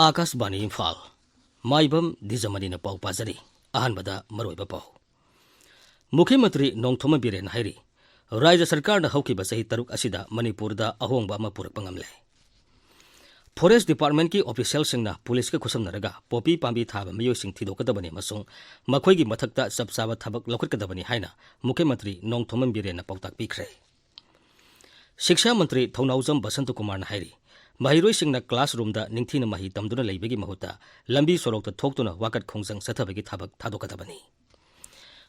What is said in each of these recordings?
आकाशवाणी इम्फाल माइबम दिजमनी पाउ पाजरी अहनबदा मरोइबा पाउ मुख्यमंत्री नोंथोम बिरेन हाइरी राज्य सरकार हौकिबा सही तरुक असिदा मणिपुरदा अहोंगबा अमा पुरकपा ngamle फॉरेस्ट डिपार्टमेंट की ऑफिशियल सिंगना पुलिस के खुसमनरगा पोपी पांबी थाबा मियोसिंग थिदोकदबनी मसुंग मखोइगी मथक्ता सबसाबा थबक लौखटकदबनी हाइना मुख्यमंत्री नोंथोम बिरेन पाउताक पिख्रे शिक्षा मंत्री थौनाउजम बसंत कुमार हाइरी महिरोइसिंगना क्लासरूम दा निंगथीना मही तमदुना लेबगी महुता लंबी सोरोकता थोक्तुना वाकट खोंजंग सथबगी थबक थादोकदबनी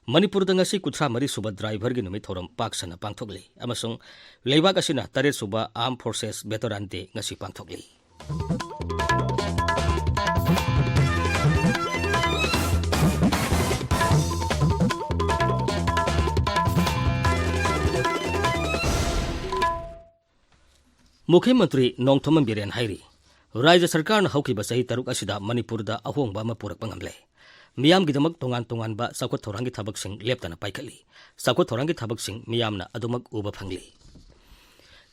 मणिपुरदा ngasi कुथ्रा मरी सुबा ड्राइवर गी नुमित थोरम पाकसना पांगथोकली अमसुंग लेबाक असिना तरेट सुबा arm forces veteran day ngasi पांगथोकली मुख्यमंत्री नोंथोम बिरेन हाइरी राज्य सरकार हौकिबा सही तरुक असिदा मणिपुरदा अहोंगबा अमा पुरकपा ngamle मियामगिदमक तोंगान तोंगानबा साखोत थौरांगी थबकसिंग लेप्तना पाइखली साखोत थौरांगी थबकसिंग मियामना अदुमक उबा फंगली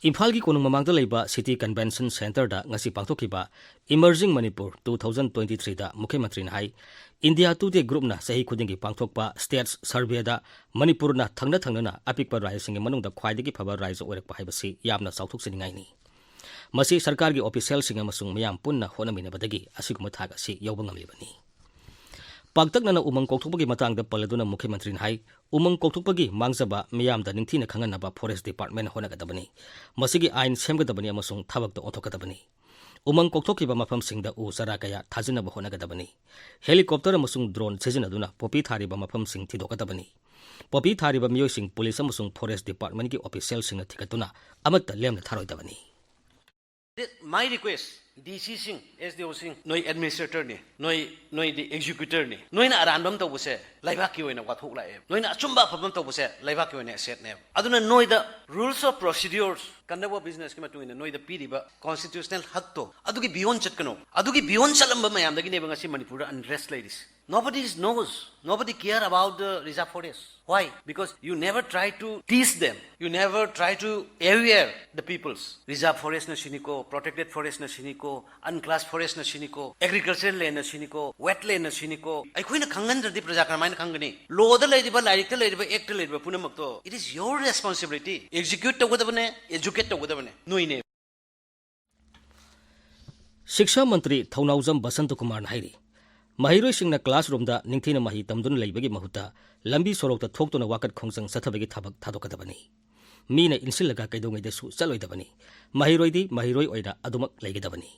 इम्फाल की कोनुंग ममांगदा लेबा सिटी कन्वेंशन सेंटर दा ngasi पांगथोकिबा इमर्जिंग मणिपुर 2023 दा मुख्यमंत्री ना हाई इंडिया टुडे ग्रुप ना सही खुदिंगी पांगथोकपा स्टेट्स सर्वे दा मणिपुर ना थंगना थंगना अपिकपा राज्यसिंग मनुंगदा ख्वाइदगी फबा राज्य ओइरकपा हाइबसी यामना साउथोकसिनिंगाइनी मसी सरकार की ऑफिशियल सिंग अमसुंग मियाम पुन्ना होनमिनबदगी असिगुम थाग असि यौबा ngamlibani पागतकना उमंग कोथुपगी मतंगदा पलदुना मुख्यमंत्री हाई उमंग कोथुपगी मांगजबा मियामदा निंगथीना खंगनबा फॉरेस्ट डिपार्टमेंट होनगदबनी मसिगी आइन सेमगदबनी अमसुंग थबकतो ओथोकदबनी उमंग कोथोकिबा मफमसिंगदा उ सरा कया थाजिनबा होनगदबनी हेलीकॉप्टर अमसुंग ड्रोन सिजनदुना पोपी थारिबा मफमसिंग थिदोकदबनी पोपी थारिबा मियोसिंग पुलिस अमसुंग फॉरेस्ट डिपार्टमेंट की ऑफिशियल सिंग थिकतुना अमत्ता लेमना थारोइदबनी My request, DC Singh, SDO Singh, noi administrator ni, noi the executor ni, noi na aranbam to buse, laiba ki oina wathuk la e, noi na achumba phapam to buse, laiba ki oina set ne. Aduna noi the rules of procedures, kandawa business ki matu ina noi the piriba constitutional hak to, adugi beyond chatkano, adugi beyond salamba mayam dagi ne bangasi Manipur unrest ladies. Nobody knows, nobody care about the reserve forest. Why? Because you never try to teach them. You never try to aware the peoples. Reserve forest na siniko, protected forest na siniko, unclassed forest na siniko, agricultural land na siniko, wetland na siniko. Ay koi na kangan jadi prajakarmay na kangani. Law da lady ba, direct lady ba, act lady ba, punamak to. It is your responsibility. Execute to gudabane, educate to gudabane. No ine. शिक्षा मंत्री Thounaojam Basant Kumar हाइरी महिरोइसिंगना classroom दा निंगथीना मही तमदुन लेबगी महुता लंबी सोरोकता थोक्तुना वाकट खोंजंग सथबगी थबक थादोकदबनी Meena इनसिलगा कैदोंगैदसु चलोइदबनी महिरोइदी महिरोइ ओइना अदुमक लेगदबनी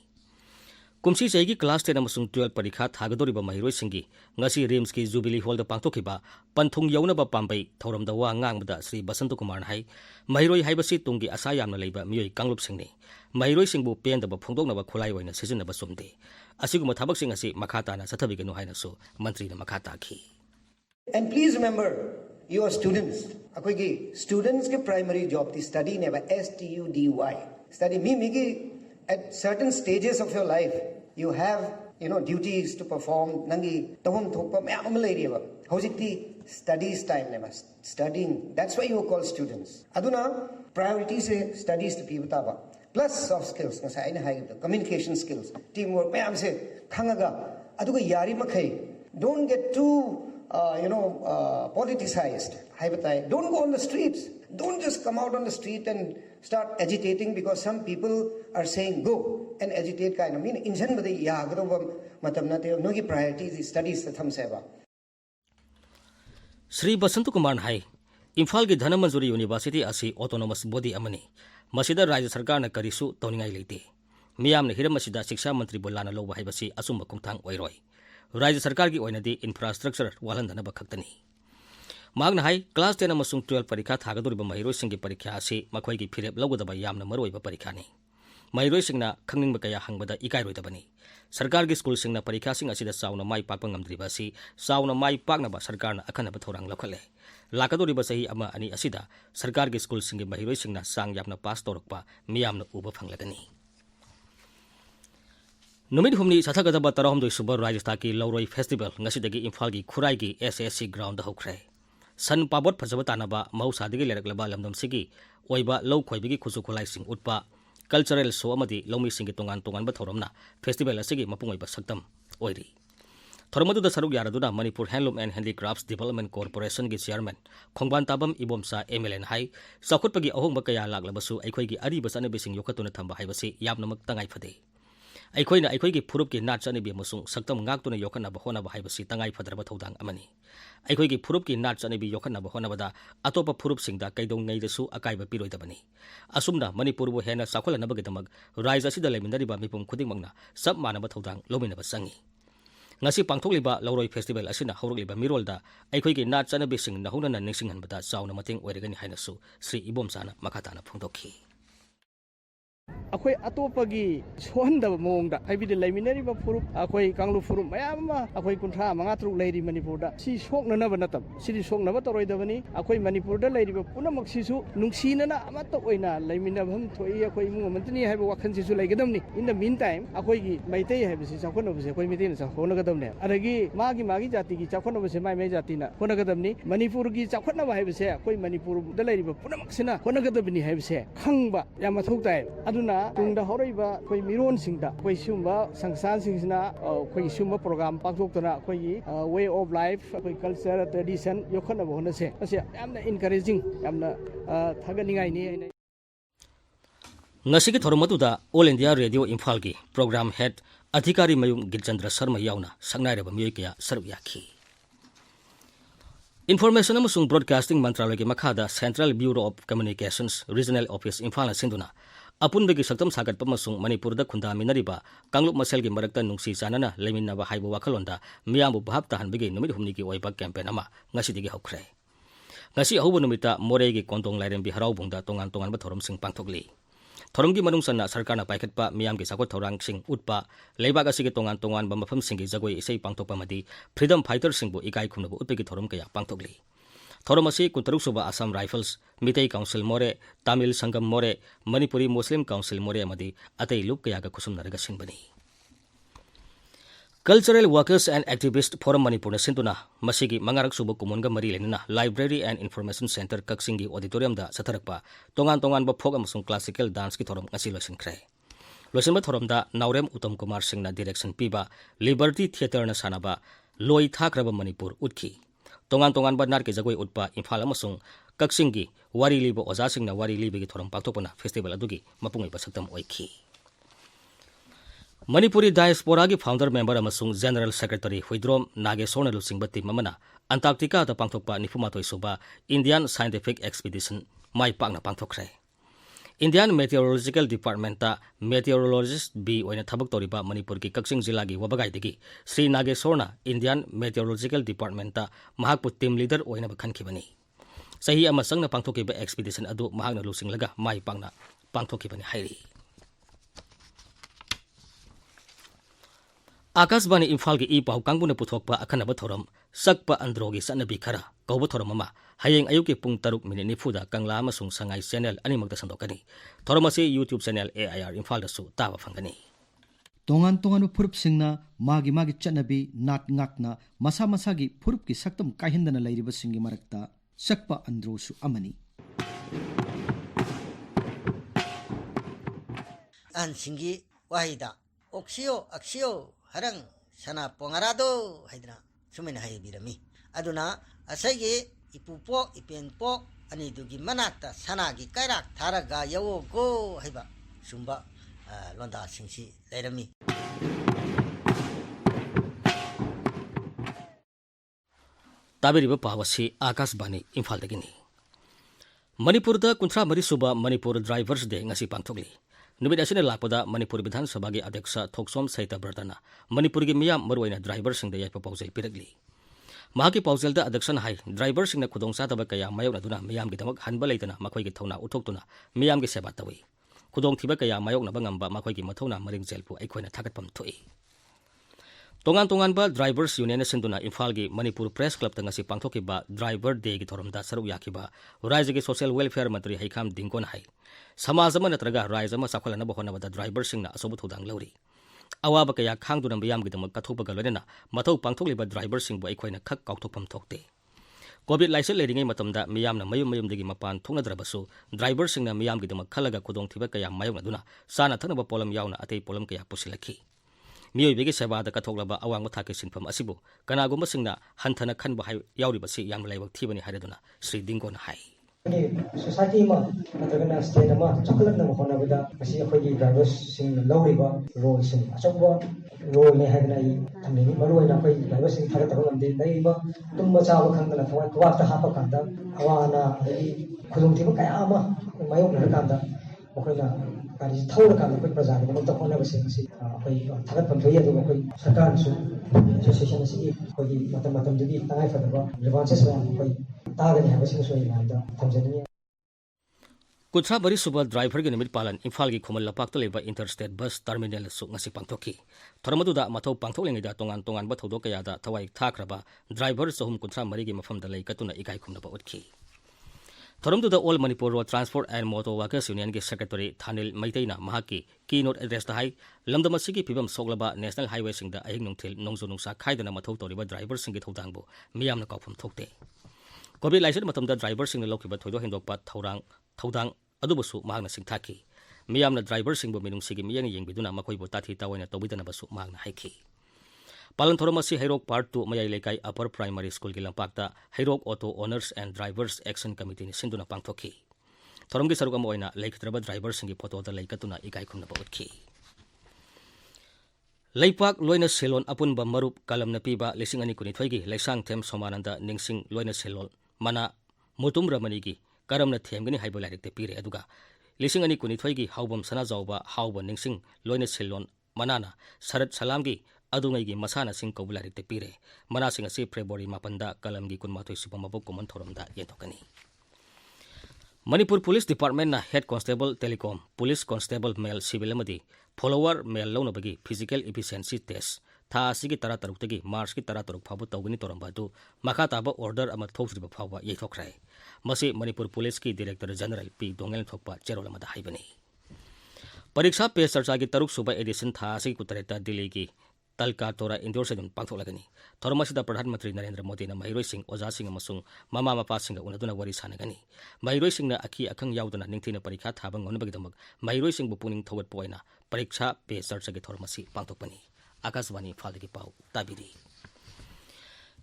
Kumsi चैगी class 10 अमसुंग 12 परीक्षा थागदोरिबा महिरोइसिंगी ngasi RIMS की jubilee hall दा पांगथोकिबा पंथुंग यौनबा पांबै थौरमदा वा ngangbada Shri Basant Kumar high महिरोइ हाइबसी Tungi आशा यामना लेबा मियोइ कांगलुपसिंगनी महिरोइसिंगबु पेंदबा फोंदोकनबा खुलाई ओइना सिजनबा सुमदे असिगुम थाबकसिंग असि मखाताना सथबिगनु हाइनासु मंत्रीना मखाताखी And please remember, you are students. Akoigi students ke primary job the study never study. Study me at certain stages of your life you have duties to perform. Nangi tahum thokpa me amalariwa. Hojikti studies time never studying. That's why you are called students. Aduna priorities se studies to pibutaba. Plus soft skills na sa ina high communication skills, teamwork. Me amse khangaga aduga yari makai. Don't get too politicized. Don't go on the streets. Don't just come out on the street and start agitating because some people are saying go and agitate kind of mean injan bade yagro matam na te nogi priorities studies tham seva Shri Basant Kumar हाई इम्फाल की Dhanamanjuri university असी autonomous body अमनी मसीदा राज्य सरकार न करिसु तौनिंगाई लेते मियामने Hiram मसीदा शिक्षा मंत्री बोलाना लोबा हाइबसी असुम कुमथांग ओइरोय राज्य सरकार की ओइनदी इंफ्रास्ट्रक्चर वालंदनबा खक्तनी मागना हाई क्लास 10 अमसुंग 12 परीक्षा थागदोरिबा महिरोइसिंगी परीक्षा असी मखोइगी फिरेप लौगदबा यामना मरोइबा परीक्षानी महिरोइसिंगना खंगनिंगबा कया हंगबदा इकाइरोइदबनी सरकार की स्कूल सिंगना परीक्षा सिंग असिदा साउना माई पाकपा ngamdriba asi साउना माई पाकनबा सरकारना अखनबा थौरांग लखले लाकदोरिबा सही अमा अनि असिदा सरकार की स्कूल सिंगी महिरोइसिंगना सांग यामना पास तौरकपा मियामना उबा फंगलगनी नुमित हुमनी सथगदबा 13 सुबह राज्यस्था की लौरोई फेस्टिवल ngasiदगी इम्फाल की खुराई की SSC ground हौख्रे sun पाबोट फजबा तानबा महौसादगी लेरकलबा लमदमसिगी ओइबा low खोइबगी खुसु खुलाइसिंग उत्पा cultural show amadi lomi singi tongan ba thoromna festival asigi mapung oiba saktam oiri thoromadu da saruk yaraduna Manipur Handloom and Handicrafts Development Corporation gi chairman Khongban Tabam Ibomsa MLN hai sakhutpagi ahongba kaya laglabasu aikhoi gi ari basane bising yokhatuna thamba haibasi yamnamak tangai phade aikhoi gi phurup ki nat chani bi amasung saktam ngaktuna yokhana ba hona ba haibasi tangai phadraba thodang amani aikhoi gi phurup ki nat chani bi yokhana ba hona bada atopa phurup singda kaidong nei dasu akai ba piroi dabani asumna Manipur bu hena sakholana ba gedamag raija sida leminari ba mipum khuding mangna sab manaba thodang lomina ba sangi ngasi pangthokliba Lauroi Festival asina hawrokliba mirolda aikhoi nat chanabi sing nahuna na ningsinghanbada chauna mating oirigani hainasu Sri Ibomsana makhatana phongdokhi अखोई अतोपगी सोहनदब मोंगदा हाइबिदि लैमिनरिबा फुरुप अखोई कांगलु फुरुप मयामा अखोई कुंठा मंगा तरुक लैरि मणिपुरदा सि सोकननब नतब सिदि सोकनब तरोइदबनी अखोई मणिपुरदा लैरिबा पुनमक सिसु नुंगसिनना अमत ओइना लैमिनबम थोइ अखोई मुंग मंतनी हाइबा वाखन सिसु लैगदमनी इन द मीन टाइम अखोईगी मैतै हाइबसि चाखनबसे अखोई मितेन चाखोनगदमने अरगी मागी जातिगी चाखनबसे माइ जातिना होनगदमनी मणिपुरगी चाखनब हाइबसे अखोई मणिपुरदा लैरिबा पुनमकसिना होनगदबनी हाइबसे खंगबा या मथौ ताइ अदुना tungda horiba koi miron singda koi sumba sangsan singsna koi sumba program pakthokna koi way of life koi culture tradition yokhana bohna se ase yamna encouraging yamna thaganingai ni ngasigi thoromatuda All India Radio Imphal gi program head adhikari mayum Gilchandra Sharma yauna sangnai miyoi kaya saruk yakhi Information amasung Broadcasting Mantralaya gi makhada Central Bureau of Communications Regional Office Imphal sinduna apunbagi saktam sagat pamasung Manipurda khunda minariba kanglup masel gi marakta nungsi sanana leminaba haibu wakhalonda miyamu bahap tahan bagi numit humni gi oiba campaign ama ngasi digi hokre ngasi ahubu numita more gi kontong lairem bi harau bungda tongan ba thorom sing pangthokli thorom gi manung sanna sarkarna paikhatpa miyam gi sakot thorang sing utpa leibak asigi tongan ba mafam sing gi jagoi isei pangthokpa madi freedom fighter sing bu ikai khumnabu utpegi thorom kaya pangthokli Thoromasi Kuntaruk Suba Assam Rifles, Mitei Council More, Tamil Sangam More, Manipuri Muslim Council More Amadi, Atei Lup Kayaga Kusum Naraga Sinbani. Cultural Workers and Activists Forum Manipur Sintuna, Masigi Mangarak Suba Kumunga Marilena, Library and Information Center Kaksingi Auditorium da Satarakpa, Tongan ba Pogam Sung Classical Dance Ki Thorom Ngasilosin Kre. Losinba Thorom da Naurem Uttam Kumar Singh na Direction Piba, Liberty Theatre na Sanaba, Loi Thakraba Manipur Utki. Tongan ba nar ke jagoi utpa Imphal amasung Kaksingi wari libo oza sing na wari libi gi thorom paktopana festival adugi mapungai pasaktam oikhi Manipuri Diaspora gi founder member amasung General Secretary Huidrom Nagesona Lusingba team mamana Antarctica ta pangthokpa nifumatoi suba Indian Scientific Expedition mai pakna pangthokre Indian Meteorological Department ta meteorologist B oina thabak toriba Manipur ki Kaksing jila gi wabagai digi Sri Nagesorna Indian Meteorological Department ta mahakpu team leader oina bakhanki bani sahi ama sangna pangthoki ba expedition adu mahakna lusing laga mai pangna pangthoki bani hairi Akashbani Imphal gi i pau kangbuna puthokpa akhanaba thorom sakpa androgi sanabi khara kauba thorom ama hayeng ayuki pung 3 minute nifuda kangla amasung sangai channel animakta sandokani thoromasi YouTube channel AIR Imphal dasu taba phangani tongan phurup singna magi chanabi nat ngakna masa gi phurup ki saktam kahindana lairiba singi marakta sakpa androsu amani an singi wahida aksio harang sana pongarado haidna sumena haibirami aduna asagi ipupo ipenpo ani dugi manakta sanagi kairak tharaga yawo go haiba sumba londa singsi leirami tabiriba pawasi Akashbani Imphal dagini Manipurda kuntra mari suba Manipur Drivers Day ngasi pangthokli Nubit asina lakpada Manipur Bidhan Sabha gi Adhyaksa Thoksom Saita Bratana Manipur gi miyam maruaina driver sing da yaipa pausel pirakli Mahaki pausel da adhyaksan hai driver sing na khudong sa taba kaya mayok na duna miyam gi damak hanba leitana makhoi gi thona uthoktuna miyam gi seba tawi khudong thiba kaya mayok na bangamba makhoi gi mathona maring jelpu aikhoina thagatpam thoi tongan ba drivers union sinduna Imphal gi Manipur Press Club ta ngasi pangthoki ba driver day gi thoromda saruk yakiba raija gi social welfare mantri Haikam Dingkon hai samaj ama natraga raija ma sakholana ba hona ba driver sing na asobu thodang lauri awaba kaya khangduna miyam gi damak kathopa galorena mathau pangthokli ba driver sing bu aikhoina khak kauthokpam thokte covid license लेरिंगै मतमदा मियामना मयुम-मयुमदगी मपान थोंगनद्रबसु ड्राइवरसिंगना मियामगिदमक खलगा खुदोंथिबा कया मायोगनादुना साना थनबा पोलम यावना अतै पोलम कया पुसिलखि मियोइबेगी सेवादा कथोगलबा अवांग थाके सिनफम असिबु कनागुमसिंगना हंथना खनबा यावरिबसि याम लाइबक थिबनि हाइदुना श्री दिंगोना हाइ सोसाइटी में नत्रगना स्टेट में चौखलना होनाबदा असी अखोगी ड्राइवर्स सिंग लौरिबा रोल सिंग अचौबा रोल ने हाइदना ई थमनि मरुइना अखोई ड्राइवर्स सिंग थागत तबंगमदे लैबा तुम चाब खंगना थवा क्वाता हाप कांदा अवाना दई खुदुंथिबा कया अमा मायोगना कांदा अखोइना गाड़ी थौर कांदा अखोई प्रजागि मत होनाबसिंग असी अखोई थागत पंथोई अदु अखोई सरकार सु एसोसिएशन असी अखोगी मतम मतम दगी तंगाई फदबा रिवांसेस में अखोई तागनि हाबसिंग सोई नांदा थमजनी कुछा बरी सुबह ड्राइवर के निमित पालन इम्फाल की खोमल लपाक लेबा interstate bus terminal ngasi pangthoki thormaduda mathau pangtholengida tongan tongan ba thodo kayada thawai thakraba driver sahum kunthra mari gi mafam da lei katuna ikai khumna ba utki thoromduda all manipur road transport and motor workers union gi secretary thanil maiteina mahaki keynote address da hai lamdamasi gi pibam soglaba national highway sing da ahing nongthil nongzo nongsa khaidana mathau toriba driver sing gi thodang bu miyamna kaufam thokte covid license matamda driver sing lokhiba thoido hendokpa thawdang adubusu magna singthaki miyamna driver singbu minungsigi miyang yengbiduna makoibu tathi tawaina tobidana basu magna haiki palan thoromasi hairok part 2 mayai lekai upper primary school gi lampakta hairok auto owners and drivers action committee ni sinduna pangthoki thoromgi sarugam oina leiktraba driver singi photo da leikatuna ikai khumna ba utki leipak loina selon apunba marup kalamna piba lising ani kuni thoigi leisang them somananda ningsing loina selon mana mutum ramani gi karamna themgani haiba larik te pire aduga lising ani kuni thoigi haubam sana jawba hauba ningsing loina selon manana sarat salamgi adungai gi masana sing ko larik te pire mana sing asi february mapanda kalamgi kunmathoi subamabu common thoromda yentokani Manipur Police Department na Head Constable Telecom Police Constable Male Civil amadi follower male launabagi physical efficiency test tha asigi tara taruk March ki tara taruk phabu tawgani toramba du makha taba order ama thokriba phawba yeithokrai masi Manipur Police ki Director General P Dongel thokpa cherol amada haibani Pariksha pe sarcha ki taruk suba edition tha asigi kutareta Delhi ki Talka Tora Indoor Sedun Pangtholagani Thormasida Pradhan Mantri Narendra Modi na Mahiroi Singh Oza Singh amasung mama mapa Singh unaduna wari sanagani Mahiroi Singh na akhi akhang yaudana ningthina parikha thabang onbagidamag Mahiroi Singh bu puning thawat poina pariksha pe sarcha ki thormasi pangthokpani Akaswani Phaldagi Pau Tabiri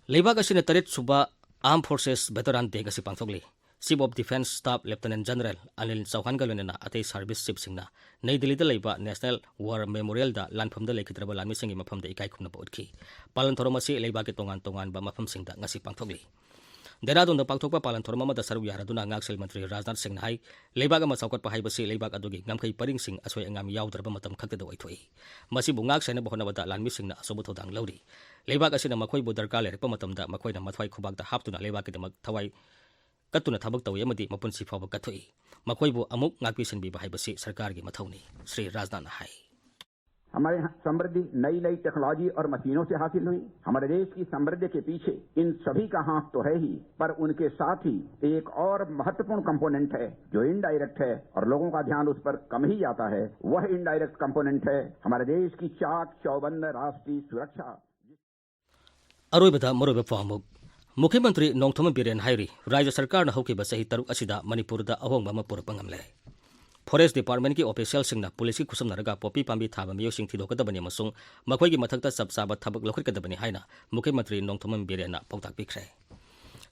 Leibak asina taret suba Armed Forces Veteran Day kasi pangthokli Chief of Defence Staff Lieutenant General Anil Chauhan galonena atei service chief singna Nei Delhi da leiba National War Memorial da lanpham da lekhitraba lanmi singi mafam da ikai khumna ba utki palan thoromasi leiba ke tongan ba mafam singda ngasi pangthokli Deradun da pangthokpa palan thoroma da saru yaraduna ngaksel mantri Rajnath Singh hai leiba ga masawkat pa haibasi leiba adugi ngamkai paring sing asoi angam yaudraba matam khakta da waithoi masi bungak sena bahona bada lanmi singna asobu thodang lauri leiba asina makhoi bu darkar le pa matam da makhoi na mathwai khubak da haptuna leiba ke damak thawai Katuna thabak tawi amadi mapunsi phawba kathoi makoibu amuk ngakpisan bi bahai सरकार की मथौनी Shri Rajnath hai हमारे यहाँ समृद्धि नई नई technology और मशीनों से हासिल हुई हमारे देश की समृद्धि के पीछे इन सभी का हाथ तो है ही पर उनके साथ ही एक और महत्वपूर्ण कंपोनेंट है जो इनडायरेक्ट है और लोगों का ध्यान उस पर कम ही जाता है वह इनडायरेक्ट कंपोनेंट है हमारे देश की चाक चौबंद राष्ट्रीय सुरक्षा अरोइबदा मरोइबा फामुक मुख्यमंत्री नोंगथोम बिरेन हाइरी राज्य सरकार न हौकी बसही तरुक असिदा मणिपुर दा अहोंगबा म पुरप ngamle फॉरेस्ट डिपार्टमेंट की ऑफिशियल सिंगना पुलिस की खुसमनरगा पोपी पांबी थाबा मियोसिंग थिदोकदबनी मसुंग मखोई की मथकता सब साबा थबक लखरकदबनी हाइना मुख्यमंत्री नोंगथोम बिरेना पौताक पिखरे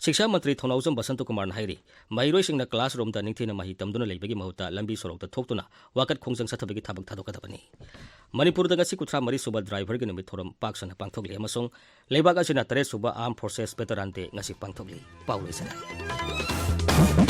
शिक्षा मंत्री थोनाउजम बसंत कुमार हाइरी महिरोई सिंगना क्लासरूम दा निंगथिना माही तमदुना लेबगी महुता लंबी सोरोकता थोक्तुना वाकत खोंजंग सथबगी थाबक थादोकदबनी मणिपुर दगा सि कुथ्रा मरी सुबा ड्राइवर के निमित थोरम पाकसना पांगथोगली अमसुंग लेबाग असिना तरे सुबा arm forces veteran day ngasi पांगथोगली पाउलोइसना